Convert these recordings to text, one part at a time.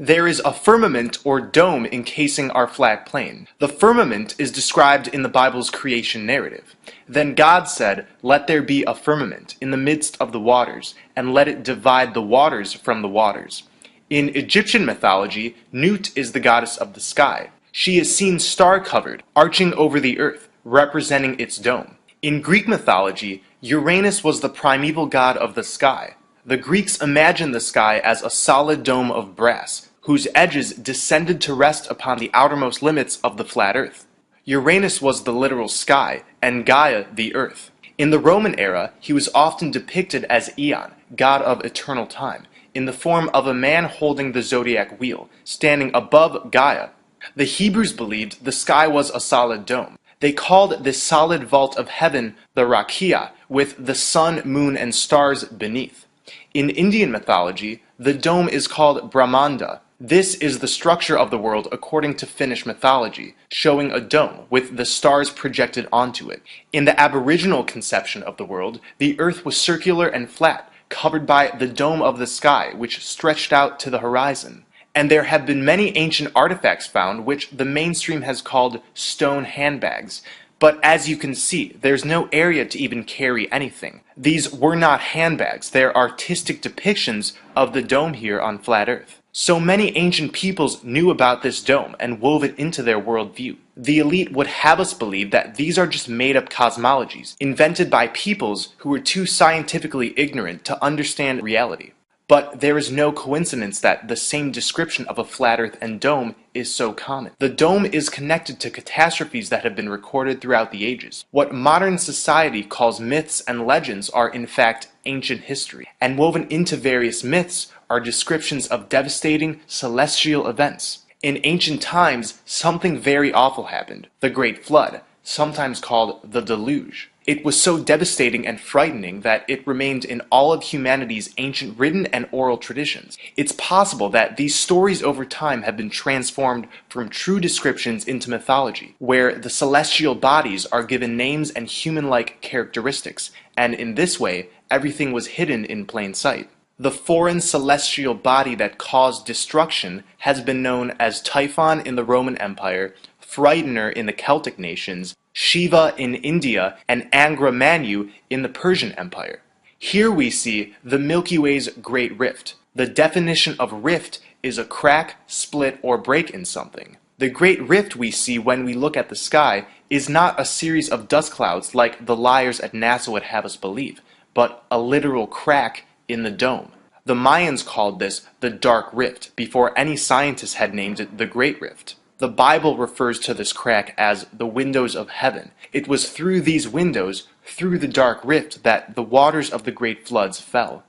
There is a firmament or dome encasing our flat plane. The firmament is described in the Bible's creation narrative. Then God said, "Let there be a firmament in the midst of the waters, and let it divide the waters from the waters." In Egyptian mythology, Nut is the goddess of the sky. She is seen star-covered, arching over the earth, representing its dome. In Greek mythology, Uranus was the primeval god of the sky. The Greeks imagined the sky as a solid dome of brass, whose edges descended to rest upon the outermost limits of the flat earth. Uranus was the literal sky, and Gaia the earth. In the Roman era, he was often depicted as Aeon, god of eternal time, in the form of a man holding the zodiac wheel, standing above Gaia. The Hebrews believed the sky was a solid dome. They called this solid vault of heaven the Rakia, with the sun, moon, and stars beneath. In Indian mythology, the dome is called Brahmanda. This is the structure of the world according to Finnish mythology, showing a dome with the stars projected onto it. In the Aboriginal conception of the world, the earth was circular and flat, covered by the dome of the sky, which stretched out to the horizon. And there have been many ancient artifacts found which the mainstream has called stone handbags. But as you can see, there's no area to even carry anything. These were not handbags, they're artistic depictions of the dome here on flat Earth. So many ancient peoples knew about this dome and wove it into their worldview. The elite would have us believe that these are just made-up cosmologies, invented by peoples who were too scientifically ignorant to understand reality. But there is no coincidence that the same description of a flat earth and dome is so common. The dome is connected to catastrophes that have been recorded throughout the ages. What modern society calls myths and legends are in fact ancient history, and woven into various myths are descriptions of devastating celestial events. In ancient times, something very awful happened, the Great Flood, sometimes called the Deluge. It was so devastating and frightening that it remained in all of humanity's ancient written and oral traditions. It's possible that these stories over time have been transformed from true descriptions into mythology, where the celestial bodies are given names and human-like characteristics, and in this way, everything was hidden in plain sight. The foreign celestial body that caused destruction has been known as Typhon in the Roman Empire, Frightener in the Celtic nations, Shiva in India, and Angra Mainyu in the Persian Empire. Here we see the Milky Way's Great Rift. The definition of rift is a crack, split, or break in something. The Great Rift we see when we look at the sky is not a series of dust clouds like the liars at NASA would have us believe, but a literal crack in the dome. The Mayans called this the Dark Rift before any scientists had named it the Great Rift. The Bible refers to this crack as the windows of heaven. It was through these windows, through the dark rift, that the waters of the great floods fell.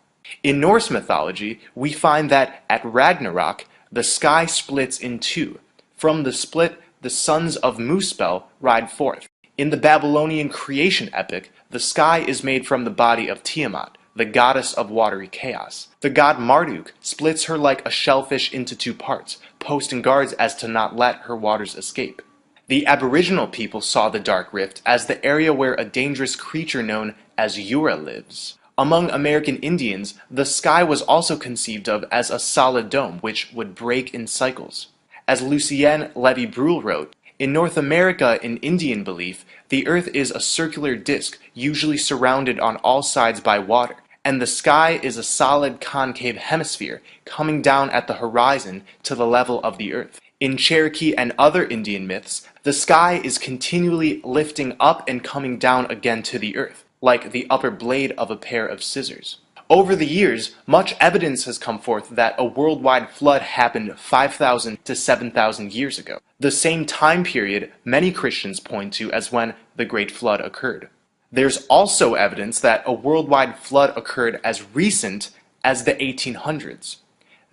In Norse mythology, we find that at Ragnarok, the sky splits in two. From the split, the sons of Muspel ride forth. In the Babylonian creation epic, the sky is made from the body of Tiamat, the goddess of watery chaos. The god Marduk splits her like a shellfish into two parts, posting guards as to not let her waters escape. The Aboriginal people saw the Dark Rift as the area where a dangerous creature known as Yura lives. Among American Indians, the sky was also conceived of as a solid dome which would break in cycles. As Lucien Levy-Bruhl wrote, in North America, in Indian belief, the earth is a circular disk, usually surrounded on all sides by water, and the sky is a solid concave hemisphere, coming down at the horizon to the level of the earth. In Cherokee and other Indian myths, the sky is continually lifting up and coming down again to the earth, like the upper blade of a pair of scissors. Over the years, much evidence has come forth that a worldwide flood happened 5,000 to 7,000 years ago, the same time period many Christians point to as when the Great Flood occurred. There's also evidence that a worldwide flood occurred as recent as the 1800s.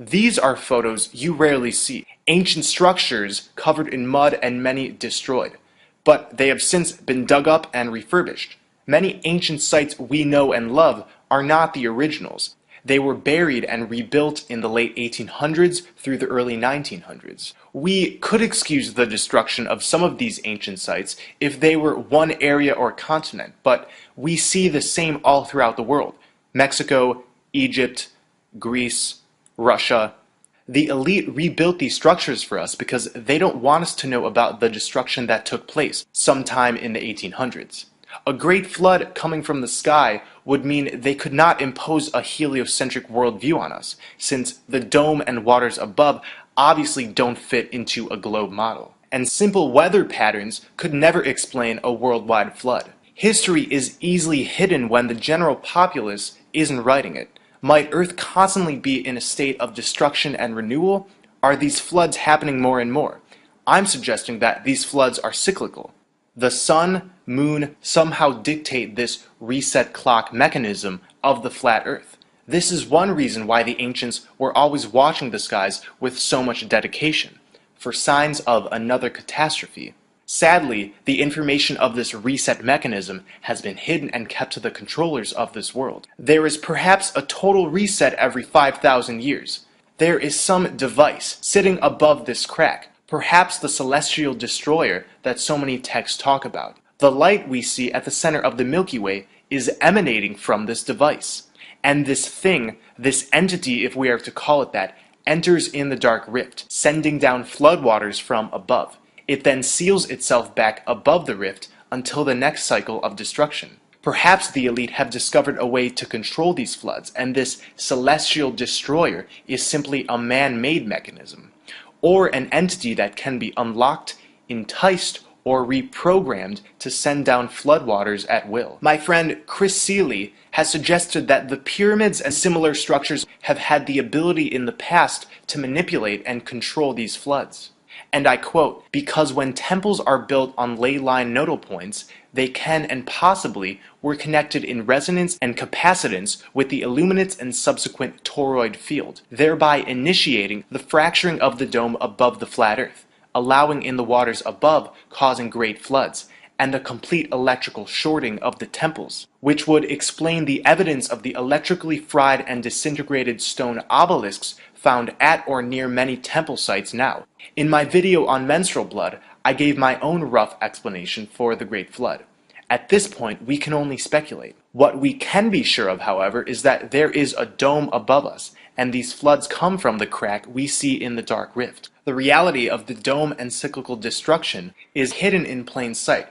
These are photos you rarely see, ancient structures covered in mud and many destroyed, but they have since been dug up and refurbished. Many ancient sites we know and love are not the originals. They were buried and rebuilt in the late 1800s through the early 1900s. We could excuse the destruction of some of these ancient sites if they were one area or continent, but we see the same all throughout the world. Mexico, Egypt, Greece, Russia. The elite rebuilt these structures for us because they don't want us to know about the destruction that took place sometime in the 1800s. A great flood coming from the sky would mean they could not impose a heliocentric worldview on us, since the dome and waters above obviously don't fit into a globe model. And simple weather patterns could never explain a worldwide flood. History is easily hidden when the general populace isn't writing it. Might Earth constantly be in a state of destruction and renewal? Are these floods happening more and more? I'm suggesting that these floods are cyclical. The sun, moon somehow dictate this reset clock mechanism of the flat Earth. This is one reason why the ancients were always watching the skies with so much dedication, for signs of another catastrophe. Sadly, the information of this reset mechanism has been hidden and kept to the controllers of this world. There is perhaps a total reset every 5,000 years. There is some device sitting above this crack, perhaps the celestial destroyer that so many texts talk about. The light we see at the center of the Milky Way is emanating from this device. And this thing, this entity if we are to call it that, enters in the dark rift, sending down floodwaters from above. It then seals itself back above the rift until the next cycle of destruction. Perhaps the elite have discovered a way to control these floods, and this celestial destroyer is simply a man-made mechanism, or an entity that can be unlocked, enticed, or reprogrammed to send down floodwaters at will. My friend Chris Seeley has suggested that the pyramids and similar structures have had the ability in the past to manipulate and control these floods. And I quote, "Because when temples are built on ley line nodal points, they can and possibly were connected in resonance and capacitance with the illuminates and subsequent toroid field, thereby initiating the fracturing of the dome above the flat earth, allowing in the waters above, causing great floods, and the complete electrical shorting of the temples, which would explain the evidence of the electrically fried and disintegrated stone obelisks found at or near many temple sites now. In my video on menstrual blood, I gave my own rough explanation for the Great Flood. At this point, we can only speculate. What we can be sure of, however, is that there is a dome above us, and these floods come from the crack we see in the dark rift. The reality of the dome and cyclical destruction is hidden in plain sight.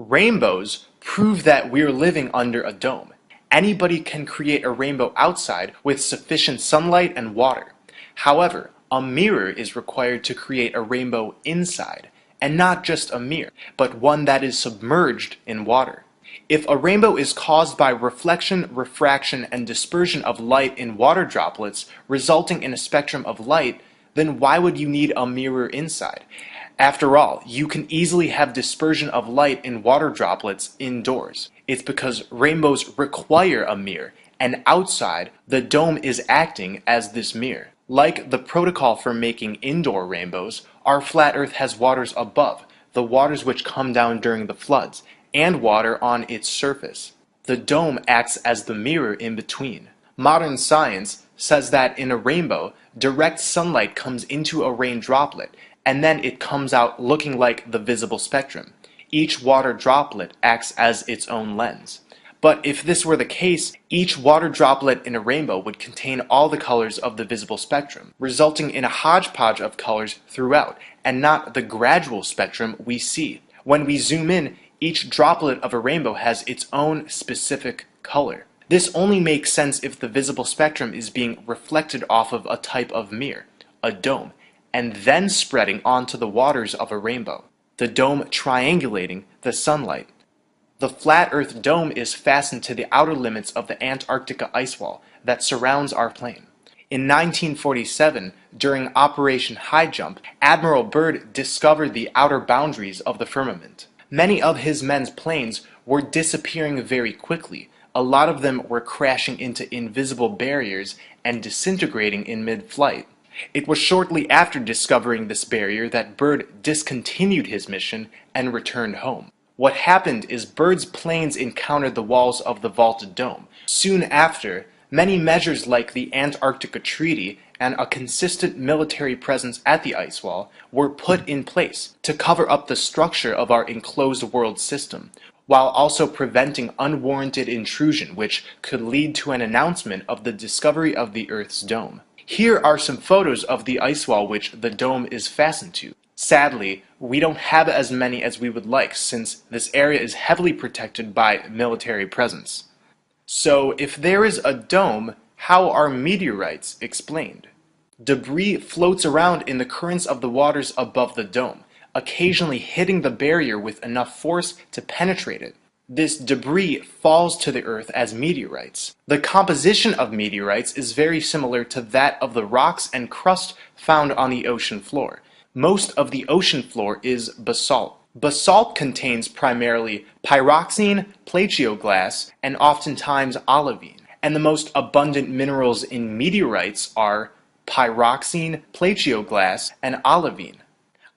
Rainbows prove that we're living under a dome. Anybody can create a rainbow outside with sufficient sunlight and water. However, a mirror is required to create a rainbow inside, and not just a mirror, but one that is submerged in water. If a rainbow is caused by reflection, refraction, and dispersion of light in water droplets, resulting in a spectrum of light, then why would you need a mirror inside? After all, you can easily have dispersion of light in water droplets indoors. It's because rainbows require a mirror, and outside, the dome is acting as this mirror. Like the protocol for making indoor rainbows, our flat Earth has waters above, the waters which come down during the floods, and water on its surface. The dome acts as the mirror in between. Modern science says that in a rainbow, direct sunlight comes into a rain droplet, and then it comes out looking like the visible spectrum. Each water droplet acts as its own lens. But if this were the case, each water droplet in a rainbow would contain all the colors of the visible spectrum, resulting in a hodgepodge of colors throughout, and not the gradual spectrum we see. When we zoom in, each droplet of a rainbow has its own specific color. This only makes sense if the visible spectrum is being reflected off of a type of mirror, a dome, and then spreading onto the waters of a rainbow. the dome triangulating the sunlight. The flat Earth dome is fastened to the outer limits of the Antarctica ice wall that surrounds our plane. In 1947, during Operation High Jump, Admiral Byrd discovered the outer boundaries of the firmament. Many of his men's planes were disappearing very quickly. A lot of them were crashing into invisible barriers and disintegrating in mid-flight. It was shortly after discovering this barrier that Byrd discontinued his mission and returned home. What happened is Byrd's planes encountered the walls of the vaulted dome. Soon after, many measures like the Antarctica Treaty and a consistent military presence at the ice wall were put in place to cover up the structure of our enclosed world system, while also preventing unwarranted intrusion which could lead to an announcement of the discovery of the Earth's dome. Here are some photos of the ice wall which the dome is fastened to. Sadly, we don't have as many as we would like since this area is heavily protected by military presence. So, if there is a dome, how are meteorites explained? Debris floats around in the currents of the waters above the dome, occasionally hitting the barrier with enough force to penetrate it. This debris falls to the Earth as meteorites. The composition of meteorites is very similar to that of the rocks and crust found on the ocean floor. Most of the ocean floor is basalt. Basalt contains primarily pyroxene, plagioclase, and oftentimes olivine. And the most abundant minerals in meteorites are pyroxene, plagioclase, and olivine.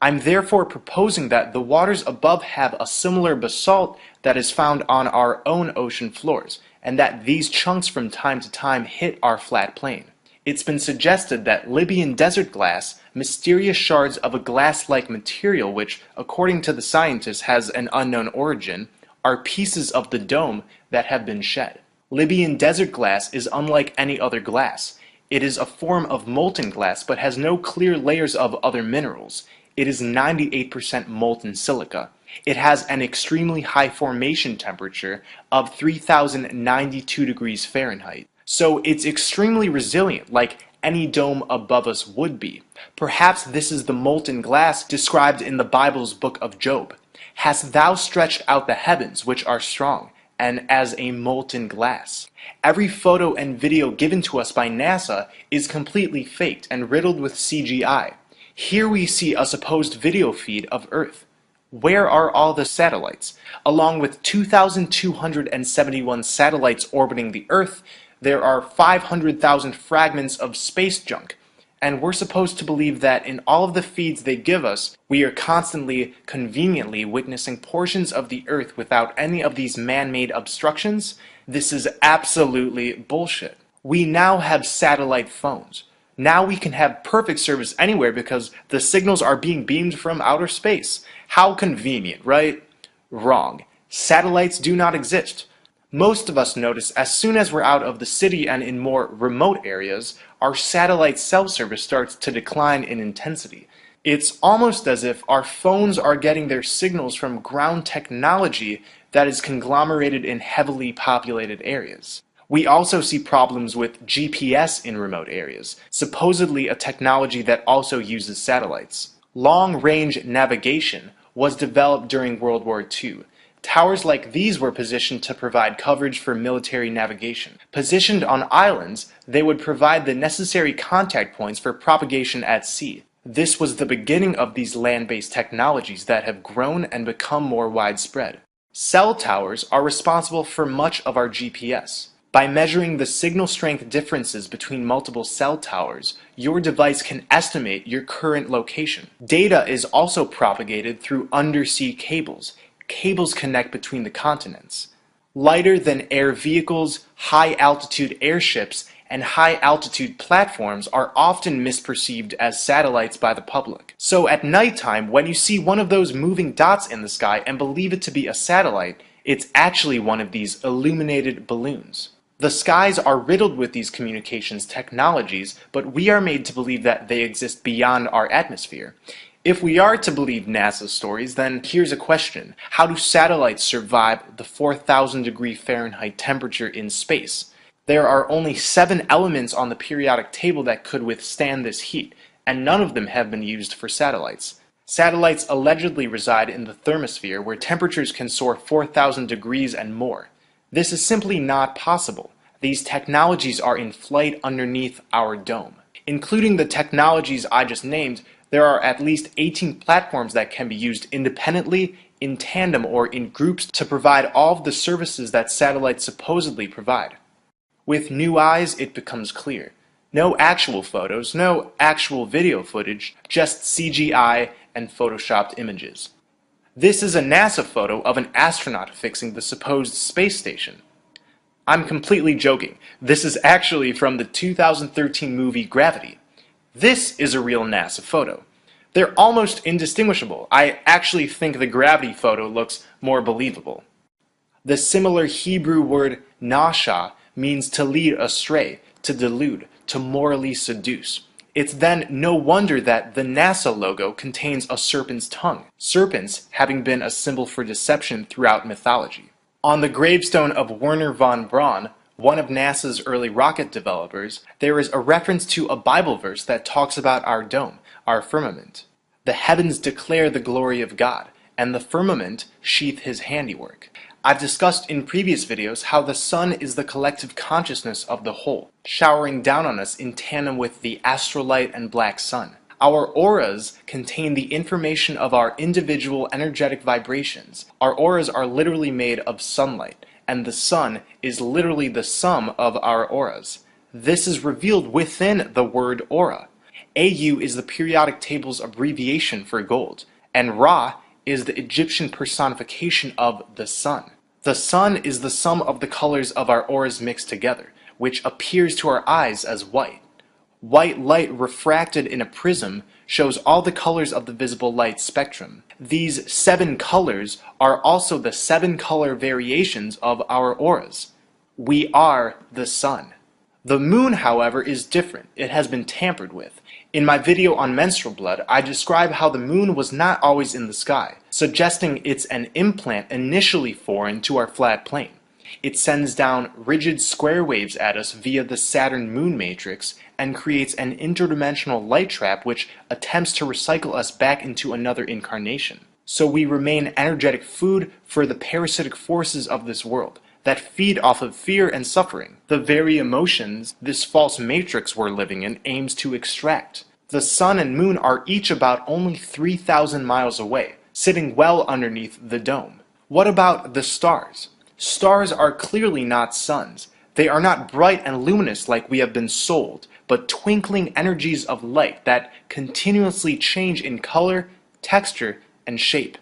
I'm therefore proposing that the waters above have a similar basalt that is found on our own ocean floors, and that these chunks from time to time hit our flat plane. It's been suggested that Libyan desert glass, mysterious shards of a glass-like material which, according to the scientists, has an unknown origin, are pieces of the dome that have been shed. Libyan desert glass is unlike any other glass. It is a form of molten glass but has no clear layers of other minerals. It is 98% molten silica. It has an extremely high formation temperature of 3092 degrees Fahrenheit. So it's extremely resilient, like any dome above us would be. Perhaps this is the molten glass described in the Bible's book of Job. Hast thou stretched out the heavens, which are strong, and as a molten glass? Every photo and video given to us by NASA is completely faked and riddled with CGI. Here we see a supposed video feed of Earth. Where are all the satellites? Along with 2,271 satellites orbiting the Earth, there are 500,000 fragments of space junk. And we're supposed to believe that in all of the feeds they give us, we are constantly, conveniently witnessing portions of the Earth without any of these man-made obstructions? This is absolutely bullshit. We now have satellite phones. Now we can have perfect service anywhere because the signals are being beamed from outer space. How convenient, right? Wrong. Satellites do not exist. Most of us notice as soon as we're out of the city and in more remote areas, our satellite cell service starts to decline in intensity. It's almost as if our phones are getting their signals from ground technology that is conglomerated in heavily populated areas. We also see problems with GPS in remote areas, supposedly a technology that also uses satellites. Long-range navigation was developed during World War II. Towers like these were positioned to provide coverage for military navigation. Positioned on islands, they would provide the necessary contact points for propagation at sea. This was the beginning of these land-based technologies that have grown and become more widespread. Cell towers are responsible for much of our GPS. By measuring the signal strength differences between multiple cell towers, your device can estimate your current location. Data is also propagated through undersea cables. Cables connect between the continents. Lighter than air vehicles, high-altitude airships, and high-altitude platforms are often misperceived as satellites by the public. So at nighttime, when you see one of those moving dots in the sky and believe it to be a satellite, it's actually one of these illuminated balloons. The skies are riddled with these communications technologies, but we are made to believe that they exist beyond our atmosphere. If we are to believe NASA's stories, then here's a question. How do satellites survive the 4,000 degree Fahrenheit temperature in space? There are only 7 elements on the periodic table that could withstand this heat, and none of them have been used for satellites. Satellites allegedly reside in the thermosphere, where temperatures can soar 4,000 degrees and more. This is simply not possible. These technologies are in flight underneath our dome. Including the technologies I just named, there are at least 18 platforms that can be used independently, in tandem, or in groups to provide all of the services that satellites supposedly provide. With new eyes, it becomes clear. No actual photos, no actual video footage, just CGI and photoshopped images. This is a NASA photo of an astronaut fixing the supposed space station. I'm completely joking. This is actually from the 2013 movie Gravity. This is a real NASA photo. They're almost indistinguishable. I actually think the Gravity photo looks more believable. The similar Hebrew word nasha means to lead astray, to delude, to morally seduce. It's then no wonder that the NASA logo contains a serpent's tongue, serpents having been a symbol for deception throughout mythology. On the gravestone of Wernher von Braun, one of NASA's early rocket developers, there is a reference to a Bible verse that talks about our dome, our firmament. The heavens declare the glory of God, and the firmament sheath his handiwork. I've discussed in previous videos how the sun is the collective consciousness of the whole, showering down on us in tandem with the astrolight and black sun. Our auras contain the information of our individual energetic vibrations. Our auras are literally made of sunlight, and the sun is literally the sum of our auras. This is revealed within the word aura. AU is the periodic table's abbreviation for gold, and Ra is the Egyptian personification of the sun. The sun is the sum of the colors of our auras mixed together, which appears to our eyes as white. White light refracted in a prism shows all the colors of the visible light spectrum. These 7 colors are also the 7 color variations of our auras. We are the sun. The moon, however, is different. It has been tampered with. In my video on menstrual blood, I describe how the moon was not always in the sky, suggesting it's an implant initially foreign to our flat plane. It sends down rigid square waves at us via the Saturn-Moon matrix and creates an interdimensional light trap which attempts to recycle us back into another incarnation. So we remain energetic food for the parasitic forces of this world that feed off of fear and suffering, the very emotions this false matrix we're living in aims to extract. The sun and moon are each about only 3,000 miles away, sitting well underneath the dome. What about the stars? Stars are clearly not suns. They are not bright and luminous like we have been sold, but twinkling energies of light that continuously change in color, texture, and shape.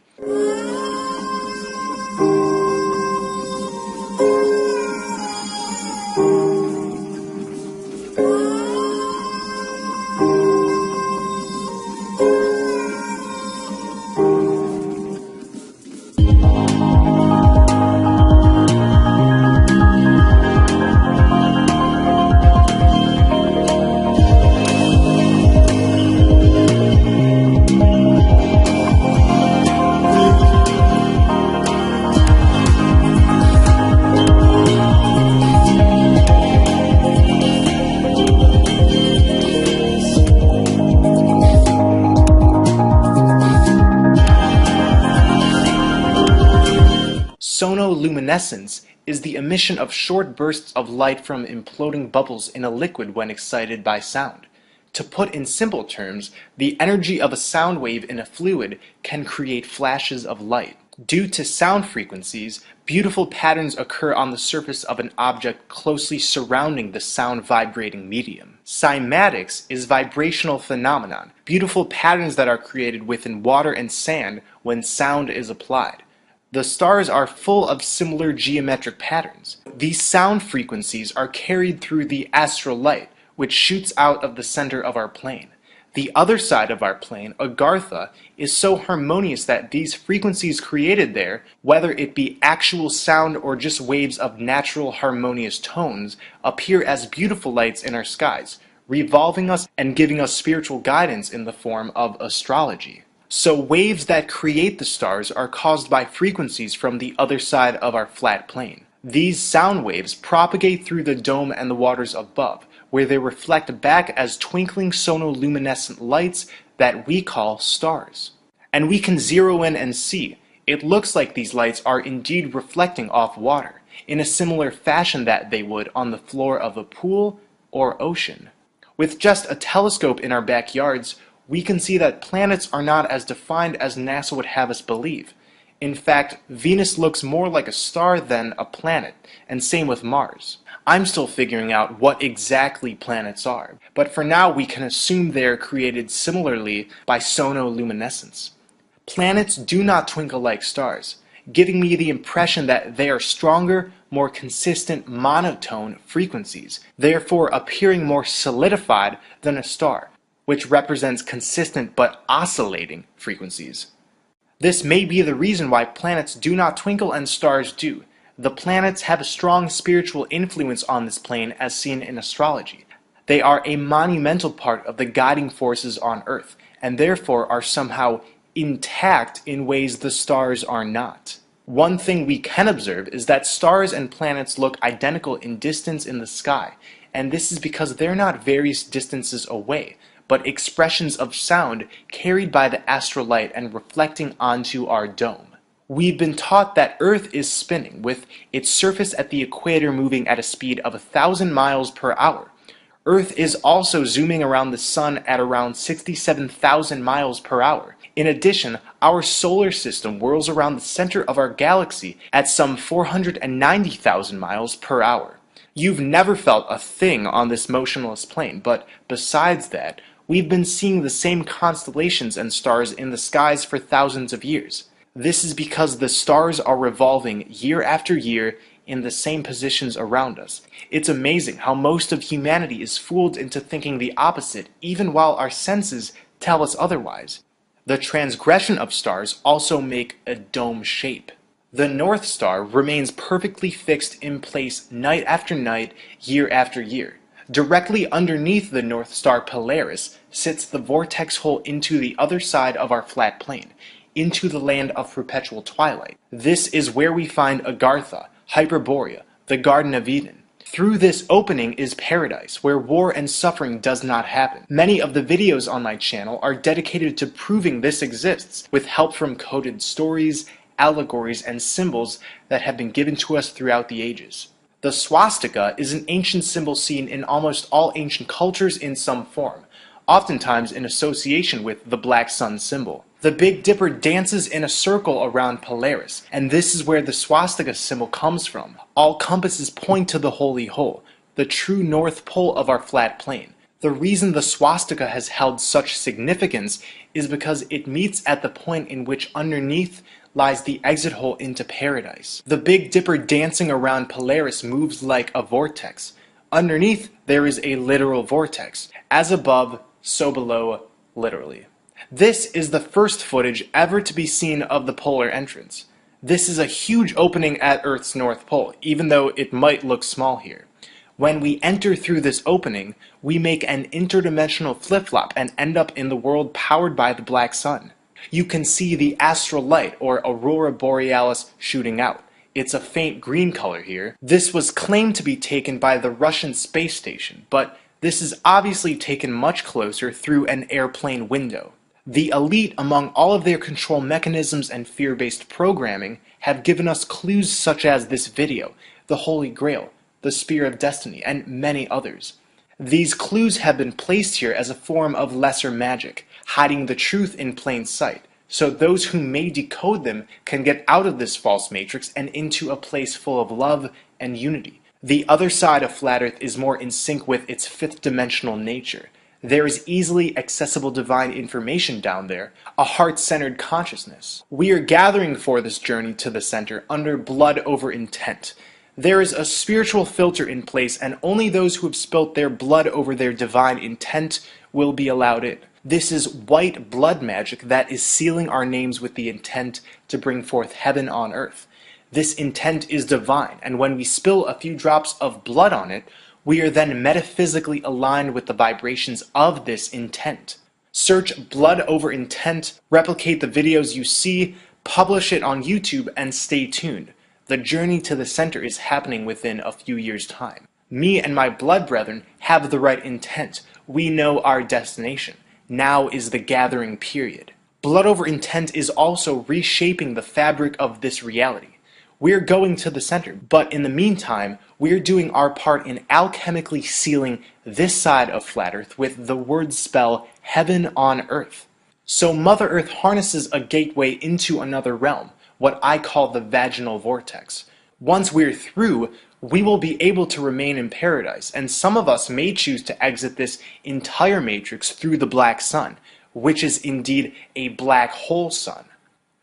Sonoluminescence is the emission of short bursts of light from imploding bubbles in a liquid when excited by sound. To put in simple terms, the energy of a sound wave in a fluid can create flashes of light. Due to sound frequencies, beautiful patterns occur on the surface of an object closely surrounding the sound vibrating medium. Cymatics is vibrational phenomenon, beautiful patterns that are created within water and sand when sound is applied. The stars are full of similar geometric patterns. These sound frequencies are carried through the astral light, which shoots out of the center of our plane. The other side of our plane, Agartha, is so harmonious that these frequencies created there, whether it be actual sound or just waves of natural harmonious tones, appear as beautiful lights in our skies, revolving us and giving us spiritual guidance in the form of astrology. So waves that create the stars are caused by frequencies from the other side of our flat plane. These sound waves propagate through the dome and the waters above, where they reflect back as twinkling sonoluminescent lights that we call stars. And we can zero in and see, it looks like these lights are indeed reflecting off water, in a similar fashion that they would on the floor of a pool or ocean. With just a telescope in our backyards, we can see that planets are not as defined as NASA would have us believe. In fact, Venus looks more like a star than a planet, and same with Mars. I'm still figuring out what exactly planets are, but for now we can assume they're created similarly by sonoluminescence. Planets do not twinkle like stars, giving me the impression that they are stronger, more consistent monotone frequencies, therefore appearing more solidified than a star, which represents consistent but oscillating frequencies. This may be the reason why planets do not twinkle and stars do. The planets have a strong spiritual influence on this plane as seen in astrology. They are a monumental part of the guiding forces on Earth, and therefore are somehow intact in ways the stars are not. One thing we can observe is that stars and planets look identical in distance in the sky, and this is because they're not various distances away, but expressions of sound carried by the astral light and reflecting onto our dome. We've been taught that Earth is spinning, with its surface at the equator moving at a speed of 1,000 miles per hour. Earth is also zooming around the Sun at around 67,000 miles per hour. In addition, our solar system whirls around the center of our galaxy at some 490,000 miles per hour. You've never felt a thing on this motionless plane, but besides that, we've been seeing the same constellations and stars in the skies for thousands of years. This is because the stars are revolving year after year in the same positions around us. It's amazing how most of humanity is fooled into thinking the opposite, even while our senses tell us otherwise. The transgression of stars also make a dome shape. The North Star remains perfectly fixed in place night after night, year after year. Directly underneath the North Star Polaris sits the vortex hole into the other side of our flat plane, into the land of perpetual twilight. This is where we find Agartha, Hyperborea, the Garden of Eden. Through this opening is paradise, where war and suffering does not happen. Many of the videos on my channel are dedicated to proving this exists, with help from coded stories, allegories, and symbols that have been given to us throughout the ages. The swastika is an ancient symbol seen in almost all ancient cultures in some form, oftentimes in association with the black sun symbol. The Big Dipper dances in a circle around Polaris, and this is where the swastika symbol comes from. All compasses point to the holy hole, the true north pole of our flat plane. The reason the swastika has held such significance is because it meets at the point in which underneath lies the exit hole into paradise. The Big Dipper dancing around Polaris moves like a vortex. Underneath, there is a literal vortex. As above, so below, literally. This is the first footage ever to be seen of the polar entrance. This is a huge opening at Earth's North Pole, even though it might look small here. When we enter through this opening, we make an interdimensional flip-flop and end up in the world powered by the black sun. You can see the astral light, or aurora borealis, shooting out. It's a faint green color here. This was claimed to be taken by the Russian space station, but this is obviously taken much closer through an airplane window. The elite, among all of their control mechanisms and fear-based programming, have given us clues such as this video, the Holy Grail, the Spear of Destiny, and many others. These clues have been placed here as a form of lesser magic, hiding the truth in plain sight, so those who may decode them can get out of this false matrix and into a place full of love and unity. The other side of Flat Earth is more in sync with its fifth-dimensional nature. There is easily accessible divine information down there, a heart-centered consciousness. We are gathering for this journey to the center under blood over intent. There is a spiritual filter in place, and only those who have spilt their blood over their divine intent will be allowed in. This is white blood magic that is sealing our names with the intent to bring forth heaven on earth. This intent is divine, and when we spill a few drops of blood on it, we are then metaphysically aligned with the vibrations of this intent. Search blood over intent, replicate the videos you see, publish it on YouTube, and stay tuned. The journey to the center is happening within a few years' time. Me and my blood brethren have the right intent. We know our destination. Now is the gathering period. Blood over intent is also reshaping the fabric of this reality. We're going to the center, but in the meantime, we're doing our part in alchemically sealing this side of flat Earth with the word spell heaven on earth. So Mother Earth harnesses a gateway into another realm, what I call the vaginal vortex. Once we're through, we will be able to remain in paradise, and some of us may choose to exit this entire matrix through the black sun, which is indeed a black hole sun.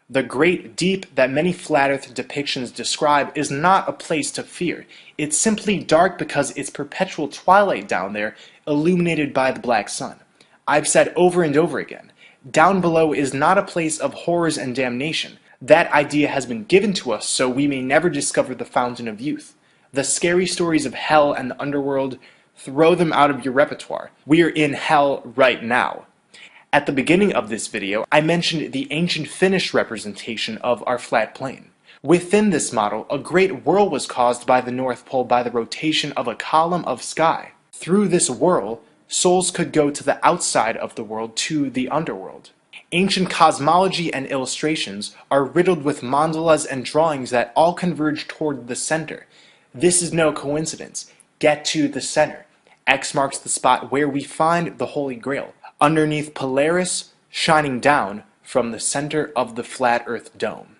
The great deep that many flat earth depictions describe is not a place to fear. It's simply dark because it's perpetual twilight down there, illuminated by the black sun. I've said over and over again, down below is not a place of horrors and damnation. That idea has been given to us so we may never discover the fountain of youth. The scary stories of hell and the underworld, throw them out of your repertoire. We are in hell right now. At the beginning of this video, I mentioned the ancient Finnish representation of our flat plane. Within this model, a great whirl was caused by the North Pole by the rotation of a column of sky. Through this whirl, souls could go to the outside of the world, to the underworld. Ancient cosmology and illustrations are riddled with mandalas and drawings that all converge toward the center. This is no coincidence. Get to the center. X marks the spot where we find the Holy Grail, underneath Polaris, shining down from the center of the flat Earth dome.